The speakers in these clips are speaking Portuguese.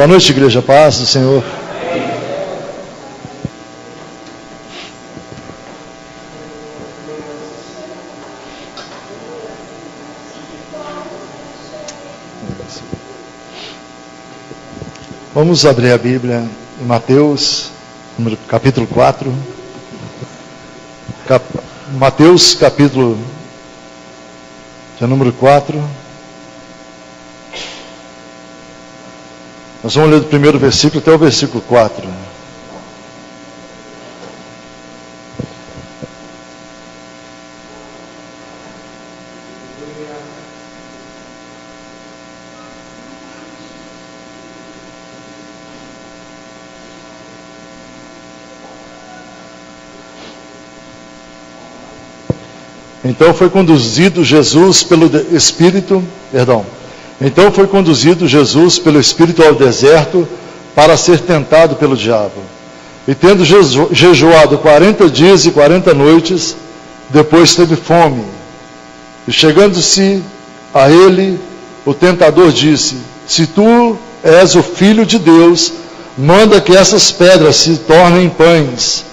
Boa noite, igreja. Paz do Senhor. Vamos abrir a Bíblia em Mateus, capítulo 4. Mateus, capítulo número 4. Nós vamos ler do primeiro versículo até o versículo 4. Então foi conduzido Jesus pelo Espírito ao deserto para ser tentado pelo diabo. E tendo jejuado 40 dias e 40 noites, depois teve fome. E chegando-se a ele, o tentador disse: se tu és o Filho de Deus, manda que essas pedras se tornem pães.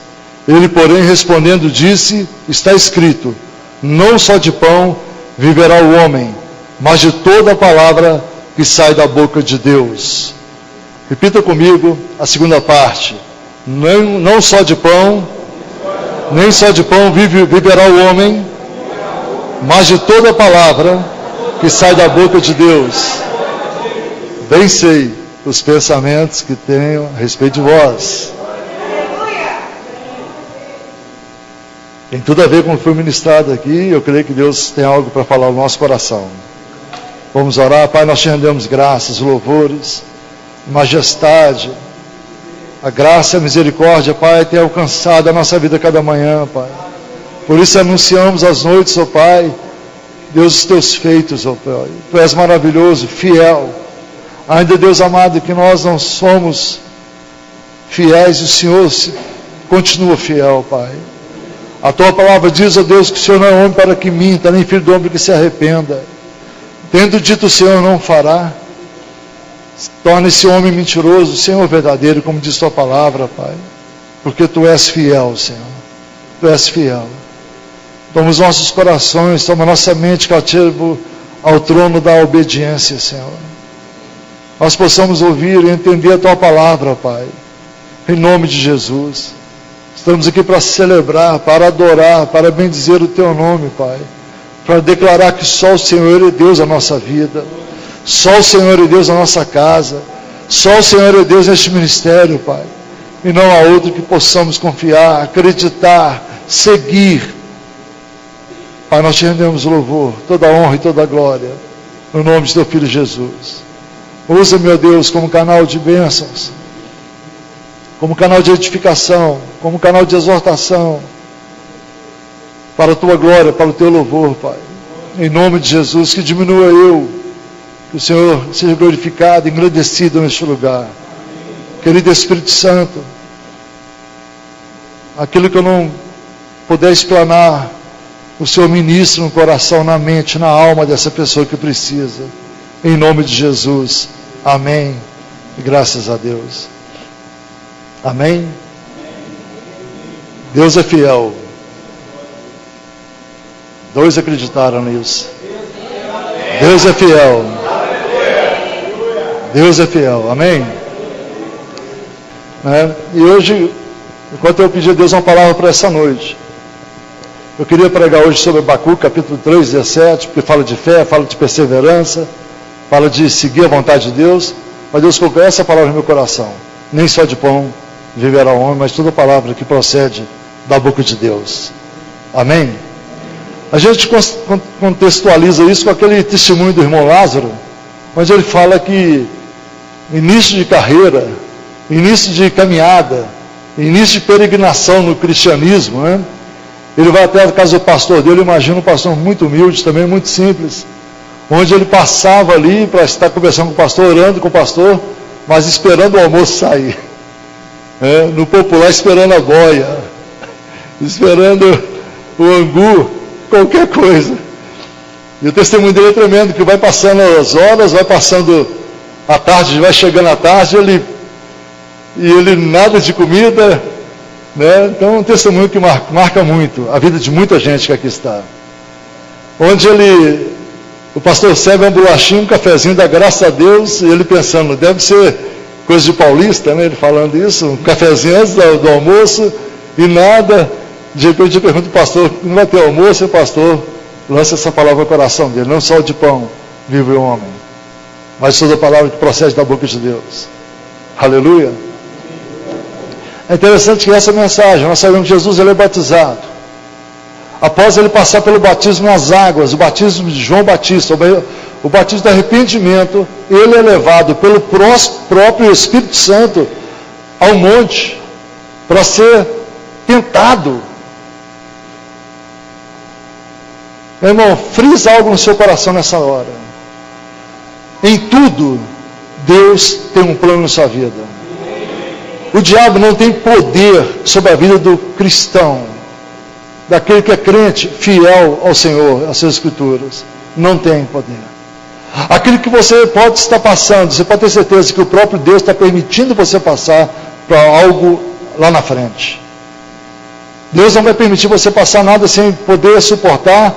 Ele, porém, respondendo, disse: está escrito, não só de pão viverá o homem, mas de toda a palavra que sai da boca de Deus. Repita comigo a segunda parte. Não só de pão, nem só de pão viverá o homem, mas de toda a palavra que sai da boca de Deus. Bem sei os pensamentos que tenho a respeito de vós. Tem tudo a ver com o que foi ministrado aqui. Eu creio que Deus tem algo para falar no nosso coração. Vamos orar. Pai, nós te rendemos graças, louvores, majestade. A graça e a misericórdia, Pai, tem alcançado a nossa vida cada manhã, Pai. Por isso anunciamos as noites, ó Pai, Deus, os teus feitos, ó Pai. Tu és maravilhoso, fiel. Ainda, Deus amado, que nós não somos fiéis, o Senhor continua fiel, Pai. A tua palavra diz, ó Deus, que o Senhor não é homem para que minta, nem filho do homem que se arrependa. Tendo dito o Senhor, não fará. Torna esse homem mentiroso, o Senhor verdadeiro, como diz tua palavra, Pai. Porque tu és fiel, Senhor. Tu és fiel. Toma os nossos corações, toma nossa mente cativo ao trono da obediência, Senhor. Nós possamos ouvir e entender a tua palavra, Pai. Em nome de Jesus. Estamos aqui para celebrar, para adorar, para bendizer o teu nome, Pai. Para declarar que só o Senhor é Deus na nossa vida. Só o Senhor é Deus na nossa casa. Só o Senhor é Deus neste ministério, Pai. E não há outro que possamos confiar, acreditar, seguir. Pai, nós te rendemos louvor, toda a honra e toda a glória. No nome de teu Filho Jesus. Usa, meu Deus, como canal de bênçãos, como canal de edificação, como canal de exortação, para a tua glória, para o teu louvor, Pai. Em nome de Jesus, que diminua eu, que o Senhor seja glorificado, engrandecido neste lugar. Querido Espírito Santo, aquilo que eu não puder explanar, o Senhor ministra no coração, na mente, na alma dessa pessoa que precisa. Em nome de Jesus. Amém. E graças a Deus. Amém? Deus é fiel. Dois acreditaram nisso. Deus é fiel. Deus é fiel. Amém? E hoje, enquanto eu pedi a Deus uma palavra para essa noite, eu queria pregar hoje sobre Abacuque, capítulo 3, 17, porque fala de fé, fala de perseverança, fala de seguir a vontade de Deus. Mas Deus colocou essa palavra no meu coração. Nem só de pão viverá o homem, mas toda palavra que procede da boca de Deus. Amém? A gente contextualiza isso com aquele testemunho do irmão Lázaro, onde ele fala que início de carreira, início de caminhada, início de peregrinação no cristianismo, né? Ele vai até a casa do pastor dele, imagina um pastor muito humilde também, muito simples, onde ele passava ali para estar conversando com o pastor, orando com o pastor, mas esperando o almoço sair. No popular, esperando a boia, esperando o angu, qualquer coisa. E o testemunho dele é tremendo, que vai passando as horas, vai passando à tarde, vai chegando à tarde, ele nada de comida, né? Então é um testemunho que marca muito a vida de muita gente que aqui está. Onde o pastor serve uma bolachinha, um cafezinho, dá graças a Deus, e ele pensando, deve ser coisa de paulista, né? Ele falando isso, um cafezinho antes do almoço, e nada. De repente eu pergunto ao pastor, não vai ter almoço? E o pastor lança essa palavra no coração dele, não só de pão vive o homem, mas toda palavra que procede da boca de Deus. Aleluia. É interessante que essa mensagem, nós sabemos que Jesus ele é batizado. Após ele passar pelo batismo nas águas, o batismo de João Batista, o batismo de arrependimento, ele é levado pelo próprio Espírito Santo ao monte para ser tentado. Meu irmão, frisa algo no seu coração nessa hora. Em tudo, Deus tem um plano na sua vida. O diabo não tem poder sobre a vida do cristão, daquele que é crente, fiel ao Senhor, às suas escrituras. Não tem poder. Aquilo que você pode estar passando, você pode ter certeza que o próprio Deus está permitindo você passar para algo lá na frente. Deus não vai permitir você passar nada sem poder suportar,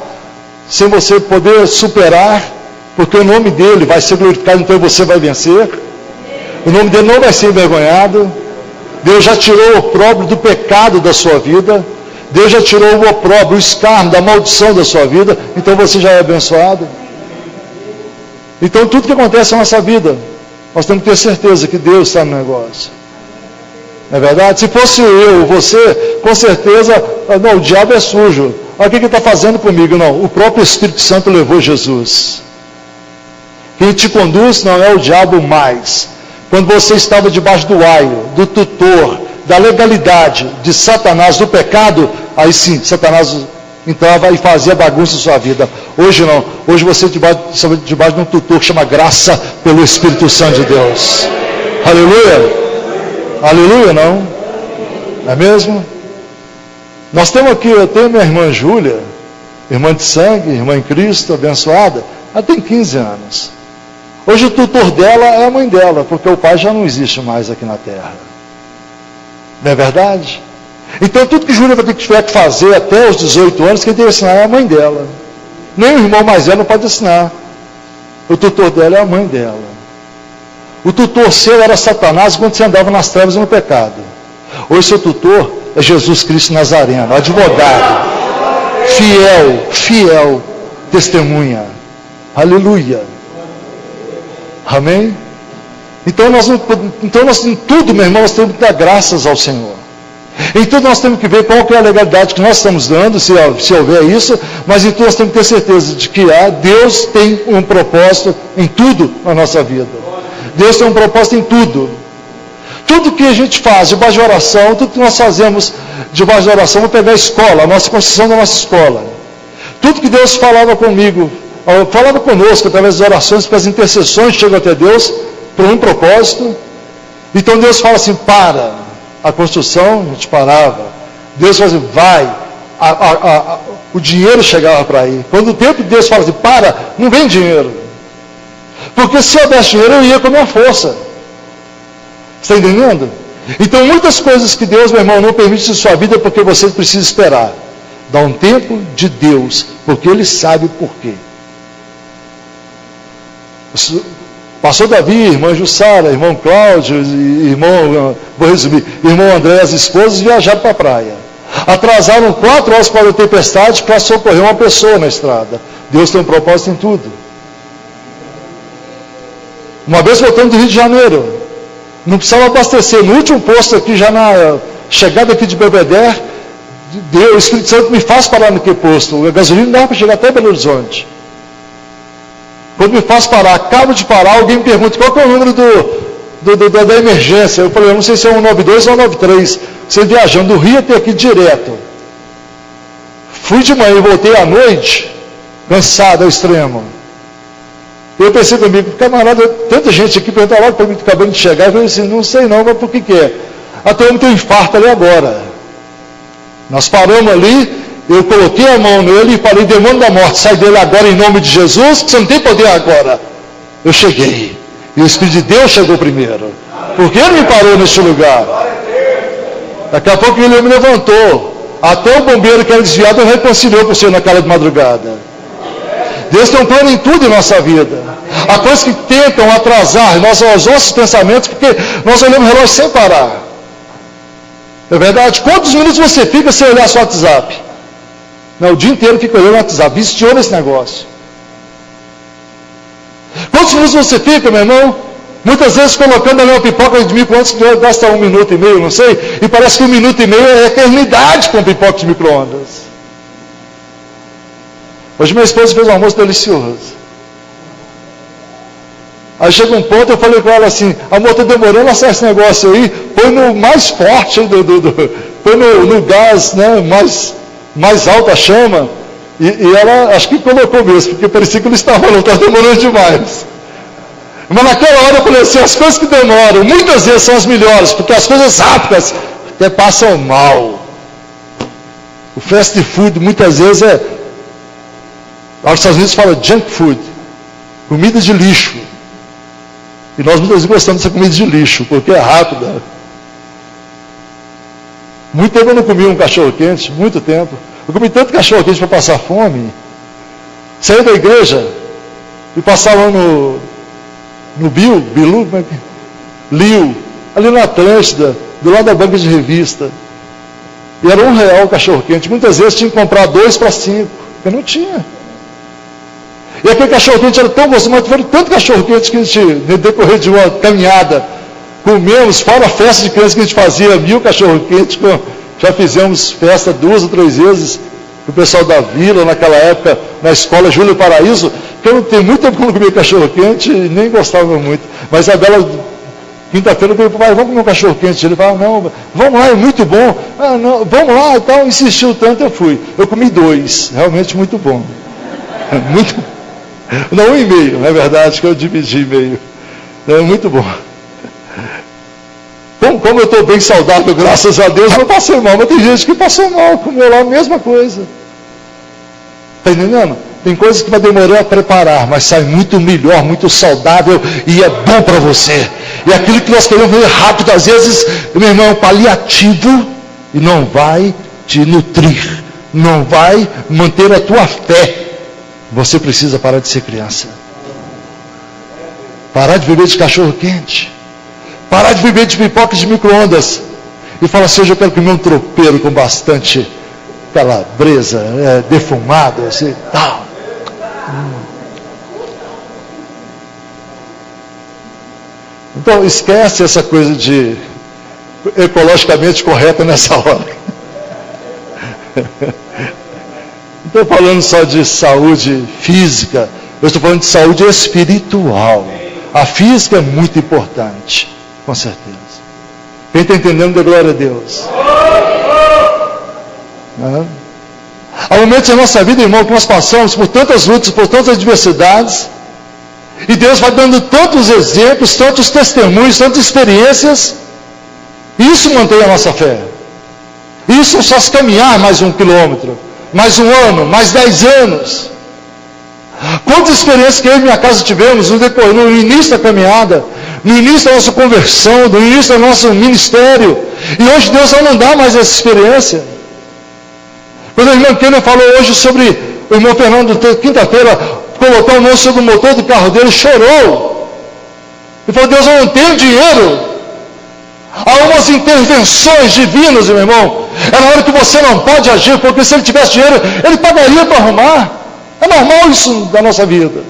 sem você poder superar, porque o nome dele vai ser glorificado, então você vai vencer. O nome dele não vai ser envergonhado. Deus já tirou o opróbrio do pecado da sua vida. Deus já tirou o opróbrio, o escárnio, da maldição da sua vida. Então você já é abençoado. Então tudo que acontece na nossa vida, nós temos que ter certeza que Deus está no negócio. Não é verdade? Se fosse eu, você, com certeza, não, o diabo é sujo. Olha o que ele está fazendo comigo. Não, o próprio Espírito Santo levou Jesus. Quem te conduz não é o diabo mais. Quando você estava debaixo do aio, do tutor, da legalidade de Satanás, do pecado, aí sim, Satanás entrava e fazia bagunça na sua vida. Hoje não. Hoje você está debaixo de um tutor que chama graça pelo Espírito Santo de Deus. Aleluia. Aleluia, não? Não é mesmo? Nós temos aqui, eu tenho minha irmã Júlia, irmã de sangue, irmã em Cristo, abençoada, ela tem 15 anos. Hoje o tutor dela é a mãe dela, porque o pai já não existe mais aqui na terra. Não é verdade? Então tudo que Júlia tiver que fazer até os 18 anos, quem tem que ensinar é a mãe dela. Nem o irmão mais velho não pode ensinar. O tutor dela é a mãe dela. O tutor seu era Satanás quando você andava nas trevas e no pecado. Hoje seu tutor é Jesus Cristo Nazareno, advogado, fiel, testemunha. Aleluia. Amém? Então nós em tudo, meu irmão, nós temos que dar graças ao Senhor. Em tudo nós temos que ver qual que é a legalidade que nós estamos dando, se houver isso, mas em tudo nós temos que ter certeza de que Deus tem um propósito em tudo na nossa vida. Deus tem um propósito em tudo. Tudo que a gente faz debaixo de oração, tudo que nós fazemos debaixo de oração, vou pegar a escola, a nossa construção da nossa escola. Tudo que Deus falava comigo, falava conosco através das orações, porque as intercessões chegam até Deus por um propósito. Então Deus fala assim, para a construção, a gente parava. Deus fala assim, vai. O dinheiro chegava para ir. Quando o tempo de Deus fala assim, para, não vem dinheiro. Porque se eu desse dinheiro, eu ia com a minha força. Está entendendo? Então muitas coisas que Deus, meu irmão, não permite em sua vida porque você precisa esperar. Dá um tempo de Deus, porque Ele sabe o porquê. Pastor Davi, irmã Jussara, irmão Cláudio, irmão, vou resumir, irmão André, as esposas viajaram para a praia. Atrasaram 4 horas para a tempestade para socorrer uma pessoa na estrada. Deus tem um propósito em tudo. Uma vez voltando do Rio de Janeiro, não precisava abastecer. No último posto aqui, já na chegada aqui de Belvedere, o Espírito Santo me faz parar naquele posto. A gasolina não dá para chegar até Belo Horizonte. Quando me faz parar, acabo de parar, alguém me pergunta qual que é o número da emergência. Eu falei, eu não sei se é 192 ou 193. Você viajando do Rio até aqui direto. Fui de manhã e voltei à noite, cansado ao extremo. Eu pensei comigo, camarada, tanta gente aqui perguntou logo para mim, acabando de chegar, eu falei assim, não sei não, mas por que é? Até eu me tenho um infarto ali agora. Nós paramos ali, eu coloquei a mão nele e falei, demônio da morte, sai dele agora em nome de Jesus, que você não tem poder agora. Eu cheguei. E o Espírito de Deus chegou primeiro. Porque Ele me parou neste lugar. Daqui a pouco Ele me levantou. Até o bombeiro que era desviado reconciliou com o Senhor naquela de madrugada. Deus tem um plano em tudo em nossa vida. Há coisas que tentam atrasar os nossos pensamentos, porque nós olhamos o relógio sem parar. É verdade? Quantos minutos você fica sem olhar seu WhatsApp? Não, o dia inteiro fica olhando o WhatsApp, viciou nesse negócio. Quantos minutos você fica, meu irmão? Muitas vezes colocando ali uma pipoca de micro-ondas que gasta 1 minuto e meio, não sei, e parece que 1 minuto e meio é eternidade com pipoca de micro-ondas. Hoje minha esposa fez um almoço delicioso. Aí chega um ponto, eu falei com ela assim, amor, estou demorando a assar esse negócio aí, põe no mais forte, põe no gás, né, mais alta a chama, e ela, acho que colocou mesmo, porque parecia que não estava demorando demais. Mas naquela hora eu falei assim, as coisas que demoram, muitas vezes são as melhores, porque as coisas rápidas até passam mal. O fast food muitas vezes lá nos Estados Unidos fala junk food, comida de lixo. E nós muitas vezes gostamos dessa comida de lixo, porque é rápida. Muito tempo eu não comi um cachorro quente, muito tempo. Eu comi tanto cachorro quente para passar fome. Saí da igreja e passava no Bilu, Liu, ali na Atlântida, do lado da banca de revista. E era R$1 o cachorro quente. Muitas vezes tinha que comprar 2 para 5, porque não tinha. E aquele cachorro-quente era tão gostoso, mas foram tanto cachorro-quente que a gente, no decorrer de uma caminhada, comemos, fora a festa de criança que a gente fazia, 1000 cachorro-quentes, já fizemos festa 2 ou 3 vezes, com o pessoal da vila, naquela época, na escola Júlio Paraíso, que eu não tenho muito tempo que eu não comia cachorro-quente e nem gostava muito. Mas a Bela, quinta-feira, eu falei, pai, vamos comer um cachorro-quente. Ele falou, não, vamos lá, é muito bom. Ah, não, vamos lá e tal. Insistiu tanto, eu fui. Eu comi 2, realmente muito bom. Muito bom. Não, 1,5, não é verdade, que eu dividi meio. É muito bom. Como eu estou bem saudável, graças a Deus, não passei mal. Mas tem gente que passou mal, comeu lá a mesma coisa. Está entendendo? Tem coisas que vai demorar a preparar, mas sai muito melhor, muito saudável e é bom para você. E aquilo que nós queremos ver rápido, às vezes, meu irmão, é um paliativo e não vai te nutrir, não vai manter a tua fé. Você precisa parar de ser criança. Parar de viver de cachorro quente. Parar de viver de pipoca de micro-ondas. E falar assim, hoje eu quero comer um tropeiro com bastante calabresa, defumado, assim, tal. Então, esquece essa coisa de ecologicamente correta nessa hora. Não estou falando só de saúde física, eu estou falando de saúde espiritual. A física é muito importante, com certeza. Quem está entendendo, dê glória a Deus. Há momentos na nossa vida, irmão, que nós passamos por tantas lutas, por tantas adversidades, e Deus vai dando tantos exemplos, tantos testemunhos, tantas experiências, e isso mantém a nossa fé. Isso não faz caminhar mais 1 quilômetro, mais 1 ano, mais 10 anos. Quantas experiências que eu e minha casa tivemos no início da caminhada, no início da nossa conversão, no início do nosso ministério, e hoje Deus vai não dá mais essa experiência. Quando o irmão Kenner falou hoje sobre o irmão Fernando, quinta-feira, colocou a mão sobre o motor do carro dele, chorou. E falou, Deus, eu não tenho dinheiro. Há umas intervenções divinas, meu irmão. É na hora que você não pode agir, porque se ele tivesse dinheiro, ele pagaria para arrumar. É normal isso da nossa vida.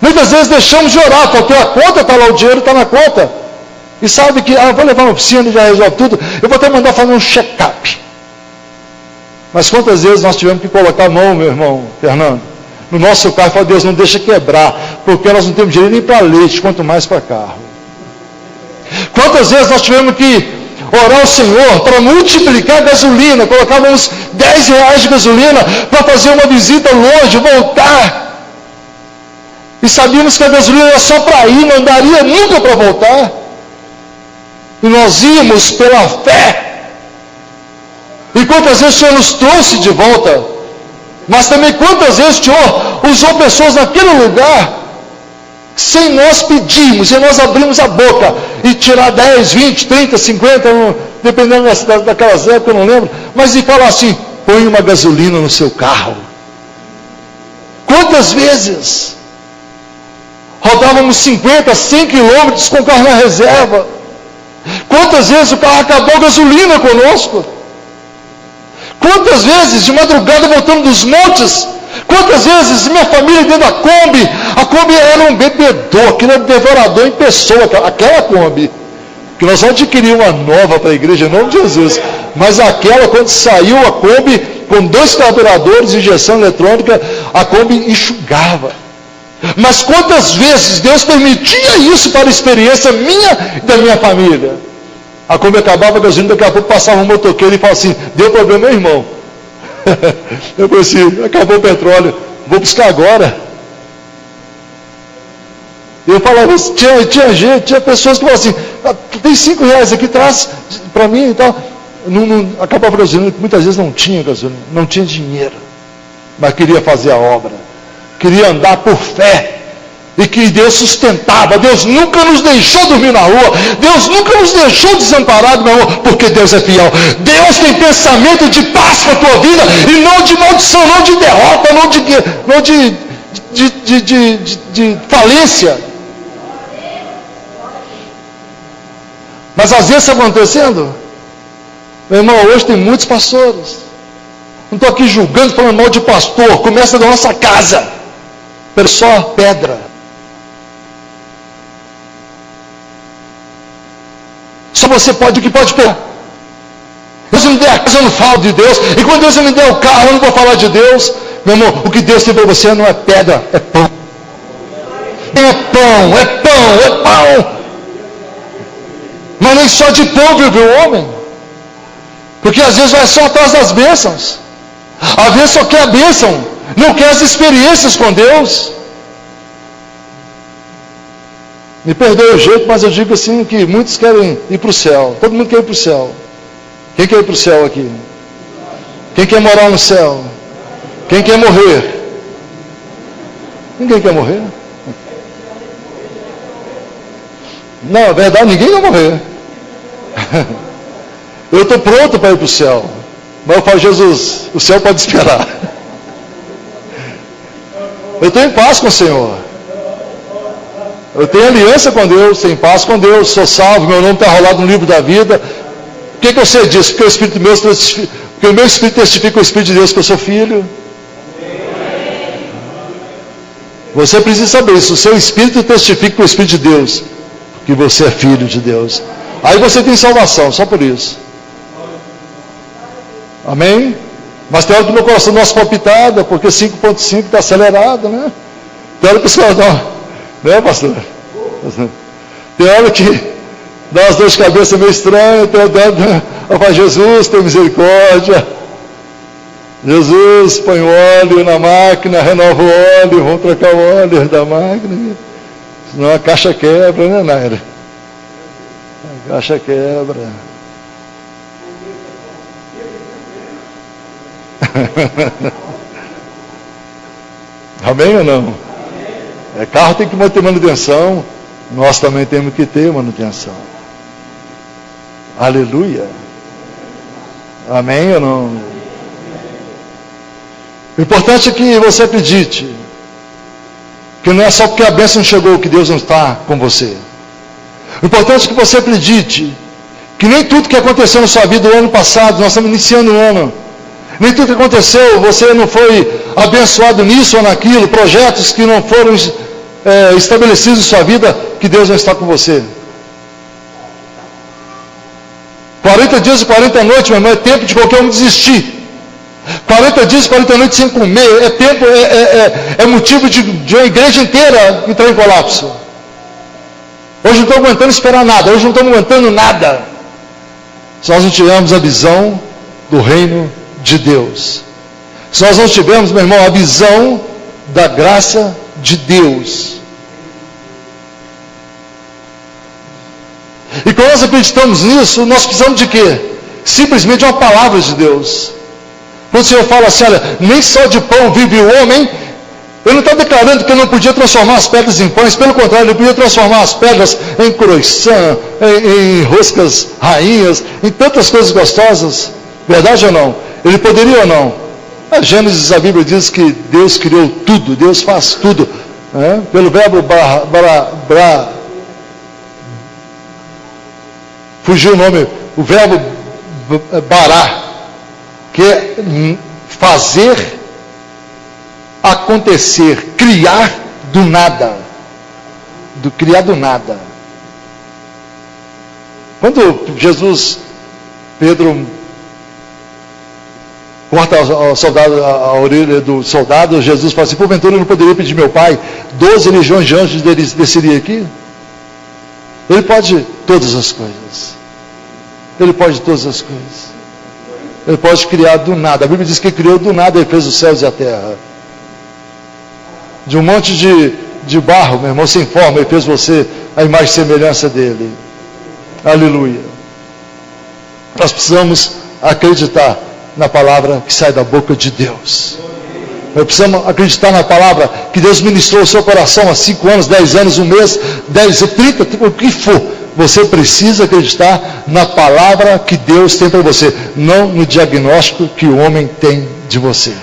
Muitas vezes deixamos de orar, porque a conta está lá, o dinheiro está na conta. E sabe que, vou levar uma oficina e já resolve tudo. Eu vou até mandar fazer um check-up. Mas quantas vezes nós tivemos que colocar a mão, meu irmão Fernando, no nosso carro e falar, Deus, não deixa quebrar, porque nós não temos dinheiro nem para leite, quanto mais para carro. Quantas vezes nós tivemos que orar ao Senhor para multiplicar a gasolina, colocávamos R$10 de gasolina para fazer uma visita longe, voltar. E sabíamos que a gasolina era só para ir, não daria nunca para voltar. E nós íamos pela fé. E quantas vezes o Senhor nos trouxe de volta, mas também quantas vezes o Senhor usou pessoas naquele lugar sem nós pedirmos, sem nós abrirmos a boca e tirar 10, 20, 30, 50, dependendo daquelas épocas, eu não lembro, mas e falar assim, põe uma gasolina no seu carro. Quantas vezes rodávamos 50, 100 quilômetros com o carro na reserva? Quantas vezes o carro acabou a gasolina conosco? Quantas vezes de madrugada voltando dos montes? Quantas vezes minha família dentro da Kombi? A Kombi era um bebedor, aquele era um devorador em pessoa, aquela Kombi. Que nós vamos adquirir uma nova para a igreja em nome de Jesus. Mas aquela, quando saiu a Kombi, com 2 carburadores, injeção eletrônica, a Kombi enxugava. Mas quantas vezes Deus permitia isso para a experiência minha e da minha família? A Kombi acabava a gasolina, daqui a pouco passava um motoqueiro e falava assim, deu problema, meu irmão. Eu pensei, acabou o petróleo, vou buscar agora. Eu falava, tinha pessoas que falavam assim, tem R$5 aqui, traz para mim e tal. Acabava a gasolina, muitas vezes não tinha gasolina, não tinha dinheiro, mas queria fazer a obra, queria andar por fé, e que Deus sustentava. Deus nunca nos deixou dormir na rua, Deus nunca nos deixou desamparado na rua, porque Deus é fiel. Deus tem pensamento de paz para a tua vida, e não de maldição, não de derrota, não de falência. Mas às vezes está acontecendo, meu irmão, hoje tem muitos pastores, não estou aqui julgando, falando mal de pastor, começa da nossa casa, só pedra. Só você pode o que pode pegar. Deus me der a casa, eu não falo de Deus. E quando Deus me der o carro, eu não vou falar de Deus. Meu irmão, o que Deus tem para você não é pedra, é pão. É pão, é pão, é pão. Mas nem só de pão vive o homem. Porque às vezes vai só atrás das bênçãos. Às vezes só quer a bênção, não quer as experiências com Deus. Me perdoe o jeito, mas eu digo assim que muitos querem ir para o céu. Todo mundo quer ir para o céu. Quem quer ir para o céu aqui? Quem quer morar no céu? Quem quer morrer? Ninguém quer morrer. Não, é verdade, ninguém quer morrer. Eu estou pronto para ir para o céu. Mas eu falo, Jesus, o céu pode esperar. Eu estou em paz com o Senhor. Eu tenho aliança com Deus, tenho paz com Deus, sou salvo, meu nome está rolado no livro da vida. Por que eu sei disso? Porque o Espírito meu testifica, porque o meu Espírito testifica com o Espírito de Deus que eu sou filho. Você precisa saber isso, o seu Espírito testifica com o Espírito de Deus que você é filho de Deus. Aí você tem salvação, só por isso. Amém? Mas tem hora que o meu coração dá umas palpitadas, porque 5.5 está acelerado, né? Tem hora que os caras dão, né, pastor? Tem hora que dá umas dores de cabeça meio estranhas, eu falo, Jesus, tem misericórdia. Jesus, põe óleo na máquina, renova o óleo, vamos trocar o óleo da máquina. Senão a caixa quebra, né, Naira? A caixa quebra. Amém ou não? Carro tem que ter manutenção, nós também temos que ter manutenção. Aleluia. Amém ou não? O importante é que você acredite que não é só porque a bênção chegou que Deus não está com você. O importante é que você acredite que nem tudo que aconteceu na sua vida o ano passado, nós estamos iniciando o ano, nem tudo que aconteceu, você não foi abençoado nisso ou naquilo, projetos que não foram estabelecidos em sua vida, que Deus não está com você. 40 dias e 40 noites, meu irmão, é tempo de qualquer um desistir. 40 dias e 40 noites sem comer, é motivo de uma igreja inteira entrar em colapso. Hoje não estou aguentando esperar nada, hoje não estamos aguentando nada. Se nós não tivermos a visão do reino de Deus, se nós não tivermos, meu irmão, a visão da graça de Deus, e quando nós acreditamos nisso, nós precisamos de quê? Simplesmente de uma palavra de Deus. Quando o Senhor fala assim, olha, nem só de pão vive o homem, Ele não está declarando que ele não podia transformar as pedras em pães, pelo contrário, ele podia transformar as pedras em croissant, em roscas rainhas, em tantas coisas gostosas. Verdade ou não? Ele poderia ou não? A Gênesis, a Bíblia diz que Deus criou tudo, Deus faz tudo. Né? Pelo verbo fugiu o nome, o verbo bará, que é fazer acontecer, criar do nada. Criar do nada. Quando Pedro corta a orelha do soldado, Jesus fala assim: porventura eu não poderia pedir meu pai 12 legiões de anjos desceria aqui? Ele pode todas as coisas. Ele pode todas as coisas. Ele pode criar do nada. A Bíblia diz que criou do nada, ele fez os céus e a terra. De um monte de barro, meu irmão, sem forma, ele fez você a imagem e semelhança dele. Aleluia. Nós precisamos acreditar na palavra que sai da boca de Deus. Nós precisamos acreditar na palavra que Deus ministrou o seu coração há 5 anos, 10 anos, 1 mês, 10, 30, o que for. Você precisa acreditar na palavra que Deus tem para você, não no diagnóstico que o homem tem de você.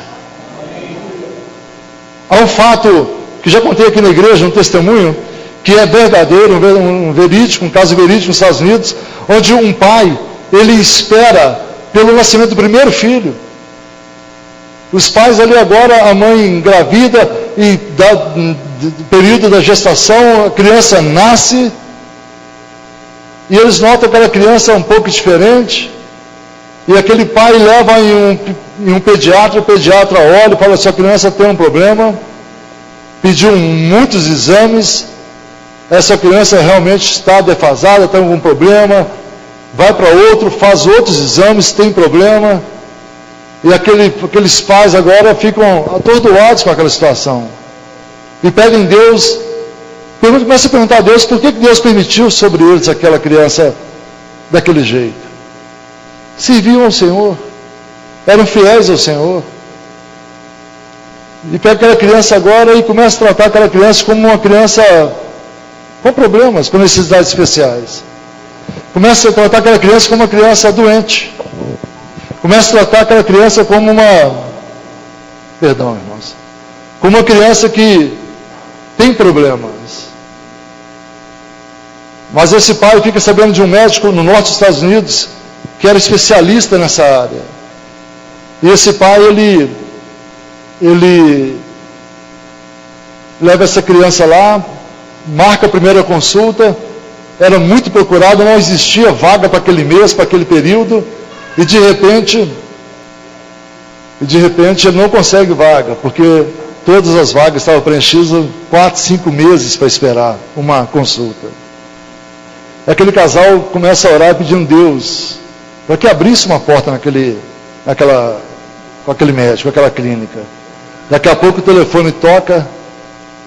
Há um fato que já contei aqui na igreja, um testemunho, que é verdadeiro, um verídico, um caso verídico nos Estados Unidos, onde um pai, ele espera pelo nascimento do primeiro filho. Os pais ali agora, a mãe engravida, e do período da gestação, a criança nasce, e eles notam que aquela criança é um pouco diferente, e aquele pai leva em um pediatra, o pediatra olha e fala: essa criança tem um problema, pediu muitos exames, essa criança realmente está defasada, tem algum problema, vai para outro, faz outros exames, tem problema, e aqueles pais agora ficam atordoados com aquela situação, e pedem Deus, começa a perguntar a Deus, por que Deus permitiu sobre eles aquela criança daquele jeito? Serviam ao Senhor, eram fiéis ao Senhor, e pega aquela criança agora e começa a tratar aquela criança como uma criança com problemas, com necessidades especiais. Começa a tratar aquela criança como uma criança doente. Começa a tratar aquela criança como como uma criança que tem problemas. Mas esse pai fica sabendo de um médico no norte dos Estados Unidos que era especialista nessa área. E esse pai, ele leva essa criança lá, marca a primeira consulta, era muito procurado, não existia vaga para aquele mês, para aquele período, e de repente ele não consegue vaga, porque todas as vagas estavam preenchidas, 4, 5 meses para esperar uma consulta. Aquele casal começa a orar pedindo a Deus para que abrisse uma porta com aquele médico, com aquela clínica. Daqui a pouco o telefone toca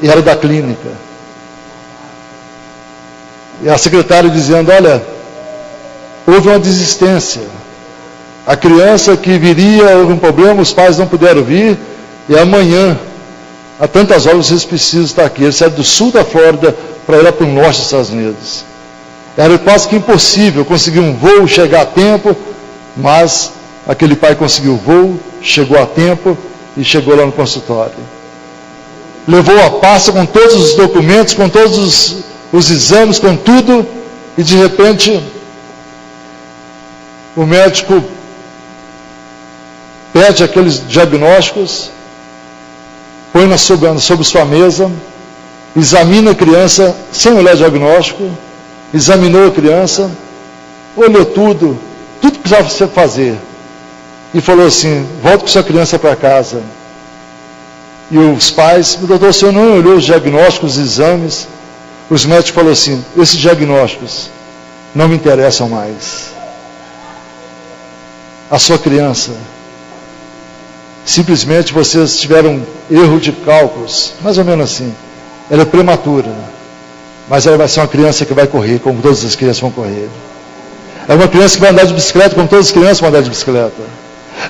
e era da clínica. E a secretária dizendo: olha, houve uma desistência. A criança que viria, houve um problema, os pais não puderam vir, e amanhã, a tantas horas, vocês precisam estar aqui. Ele saiu do sul da Flórida para ir para o norte dos Estados Unidos. Era quase que impossível conseguir um voo, chegar a tempo, mas aquele pai conseguiu o voo, chegou a tempo e chegou lá no consultório. Levou a pasta com todos os documentos, com todos os exames, com tudo, e de repente o médico pede aqueles diagnósticos, põe sobre sua mesa, examina a criança sem olhar diagnóstico, examinou a criança, olhou tudo que precisava fazer, e falou assim: volta com sua criança para casa. E os pais: doutor, o senhor não olhou os diagnósticos, os exames? Os médicos falaram assim: esses diagnósticos não me interessam mais. A sua criança, simplesmente vocês tiveram erro de cálculos, mais ou menos assim. Ela é prematura, mas ela vai ser uma criança que vai correr, como todas as crianças vão correr. É uma criança que vai andar de bicicleta, como todas as crianças vão andar de bicicleta.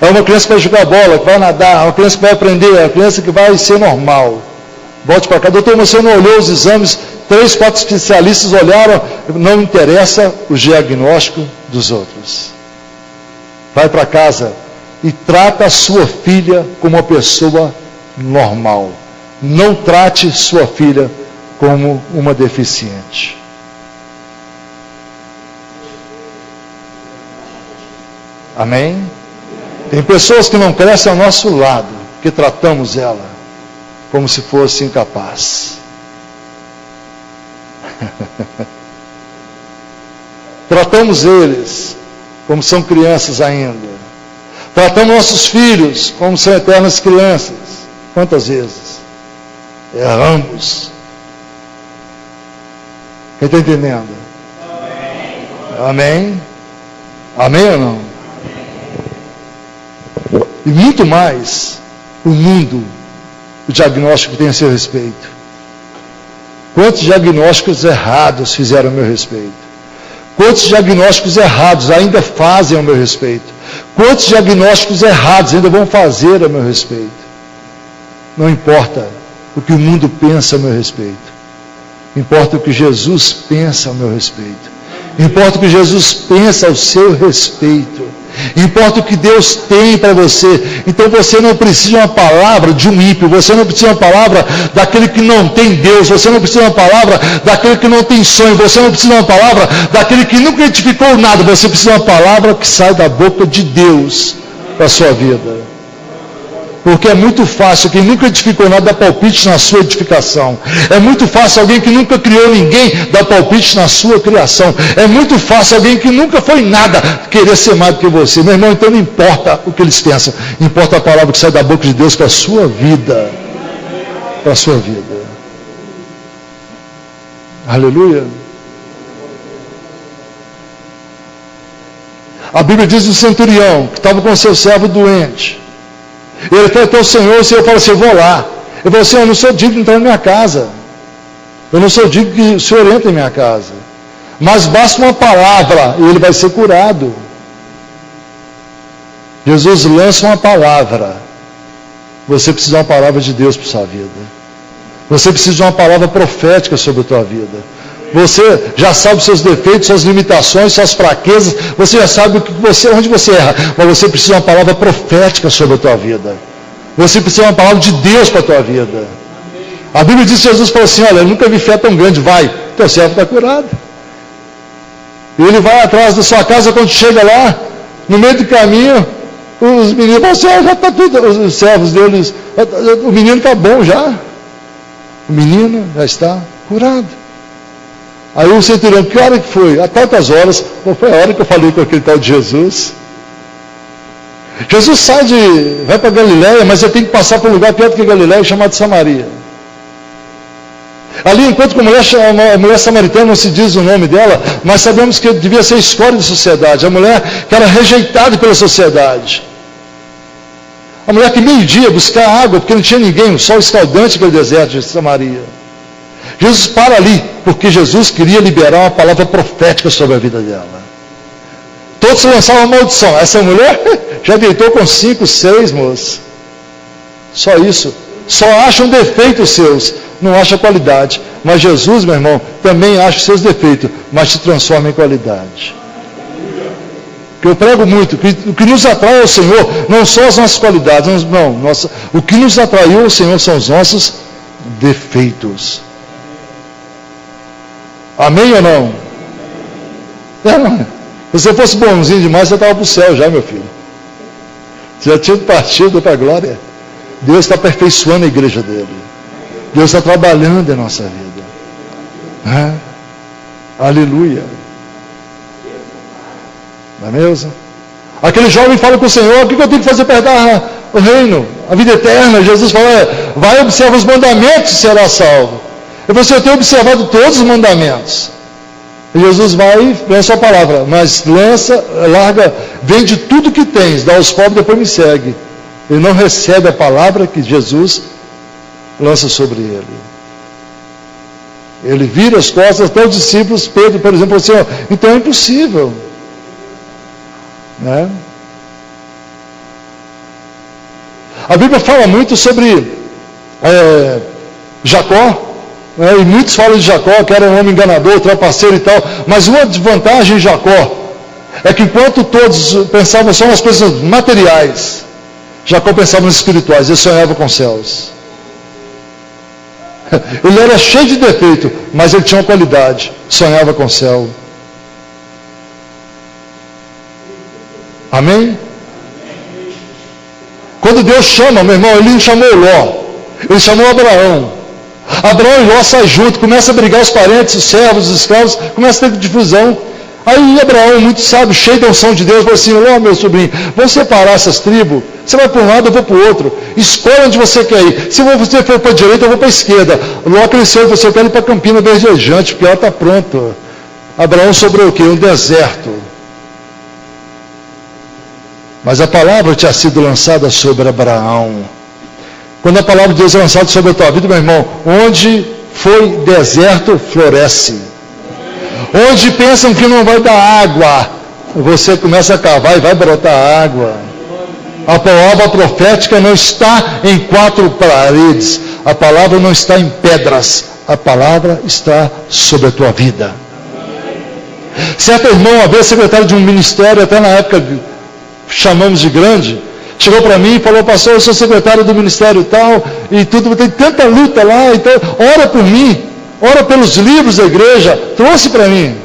É uma criança que vai jogar bola, que vai nadar, é uma criança que vai aprender, é uma criança que vai ser normal. Volte para cá. Doutor, você não olhou os exames, 3, 4 especialistas olharam, não interessa o diagnóstico dos outros. Vai para casa e trata a sua filha como uma pessoa normal. Não trate sua filha como uma deficiente. Amém? Tem pessoas que não crescem ao nosso lado, que tratamos ela como se fosse incapaz. Tratamos eles como são crianças ainda. Tratamos nossos filhos como são eternas crianças. Quantas vezes erramos? Quem está entendendo? Amém? Amém? Amém ou não? E muito mais, o mundo, o diagnóstico que tem a seu respeito. Quantos diagnósticos errados fizeram a meu respeito? Quantos diagnósticos errados ainda fazem a meu respeito? Quantos diagnósticos errados ainda vão fazer a meu respeito? Não importa o que o mundo pensa a meu respeito. Importa o que Jesus pensa a meu respeito. Importa o que Jesus pensa ao seu respeito. Importa o que Deus tem para você. Então você não precisa de uma palavra de um ímpio. Você não precisa de uma palavra daquele que não tem Deus. Você não precisa de uma palavra daquele que não tem sonho. Você não precisa de uma palavra daquele que nunca identificou nada. Você precisa de uma palavra que sai da boca de Deus para a sua vida. Porque é muito fácil, quem nunca edificou nada, dar palpite na sua edificação. É muito fácil alguém que nunca criou ninguém, dar palpite na sua criação. É muito fácil alguém que nunca foi nada, querer ser mais do que você. Meu irmão, então não importa o que eles pensam. Importa a palavra que sai da boca de Deus para a sua vida. Para a sua vida. Aleluia. A Bíblia diz do centurião, que estava com seu servo doente. Ele foi até o Senhor, e o Senhor falou assim, eu vou lá. Ele falou assim, eu não sou digno de entrar na minha casa. Eu não sou digno que o Senhor entre em minha casa. Mas basta uma palavra e ele vai ser curado. Jesus lança uma palavra. Você precisa de uma palavra de Deus para a sua vida. Você precisa de uma palavra profética sobre a tua vida. Você já sabe os seus defeitos, suas limitações, suas fraquezas. Você já sabe onde você erra. Mas você precisa de uma palavra profética sobre a tua vida. Você precisa de uma palavra de Deus para a tua vida. A Bíblia diz que Jesus falou assim, olha, eu nunca vi fé tão grande. Vai, teu servo está curado. E ele vai atrás da sua casa, quando chega lá, no meio do caminho, os meninos falam assim, já está tudo. Os servos deles, o menino está bom já. O menino já está curado. Aí o centurião, que hora que foi? A tantas horas, foi a hora que eu falei com aquele tal de Jesus. Jesus vai para Galiléia, mas ele tem que passar por um lugar perto que Galiléia, chamado Samaria. Ali, enquanto a mulher samaritana, não se diz o nome dela, mas sabemos que devia ser escória da sociedade, a mulher que era rejeitada pela sociedade. A mulher que meio-dia buscar água, porque não tinha ninguém, um sol escaldante naquele deserto de Samaria. Jesus para ali, porque Jesus queria liberar uma palavra profética sobre a vida dela. Todos lançavam maldição. Essa mulher já deitou com 5, 6 moços. Só isso. Só acham defeitos seus, não acha qualidade. Mas Jesus, meu irmão, também acha os seus defeitos, mas te transforma em qualidade. Que eu prego muito, o que nos atrai ao Senhor não são as nossas qualidades, não. O que nos atraiu ao Senhor são os nossos defeitos. Amém ou não? Se você fosse bonzinho demais, você estava para o céu já, meu filho. Você já tinha partido para a glória. Deus está aperfeiçoando a igreja dele. Deus está trabalhando em nossa vida. Aleluia. Não é mesmo? Aquele jovem fala com o Senhor, o que eu tenho que fazer para herdar o reino, a vida eterna? Jesus fala, vai observar os mandamentos e será salvo. Eu falei assim, eu tenho observado todos os mandamentos. E Jesus vai e lança a palavra, mas larga, vende tudo que tens, dá aos pobres, depois me segue. Ele não recebe a palavra que Jesus lança sobre ele. Ele vira as costas, até os discípulos, Pedro, por exemplo, falou assim, então é impossível. Né? A Bíblia fala muito sobre Jacó. E muitos falam de Jacó, que era um homem enganador, trapaceiro e tal. Mas uma desvantagem de Jacó é que enquanto todos pensavam só nas coisas materiais, Jacó pensava nos espirituais, ele sonhava com os céus. Ele era cheio de defeito, mas ele tinha uma qualidade, sonhava com o céu. Amém? Quando Deus chama, meu irmão, ele não chamou Ló, ele chamou Abraão. Abraão e Ló saem juntos, começa a brigar os parentes, os servos, os escravos, começa a ter difusão. Aí Abraão, muito sábio, cheio da unção de Deus, falou assim: Ló, meu sobrinho, vamos separar essas tribos. Você vai para um lado, eu vou para o outro. Escolha onde você quer ir. Se você for para a direita, eu vou para a esquerda. Ló cresceu e falou assim: eu quero ir para Campina Verdejante, porque ela está pronta. Abraão sobrou o quê? Um deserto. Mas a palavra tinha sido lançada sobre Abraão. Quando a palavra de Deus é lançada sobre a tua vida, meu irmão, onde foi deserto, floresce. Onde pensam que não vai dar água, você começa a cavar e vai brotar água. A palavra profética não está em 4 paredes, a palavra não está em pedras, a palavra está sobre a tua vida. Certo irmão, uma vez secretário de um ministério, até na época chamamos de grande, chegou para mim e falou: pastor, eu sou secretário do ministério e tal, e tudo, tem tanta luta lá, então ora por mim, ora pelos livros da igreja, trouxe para mim.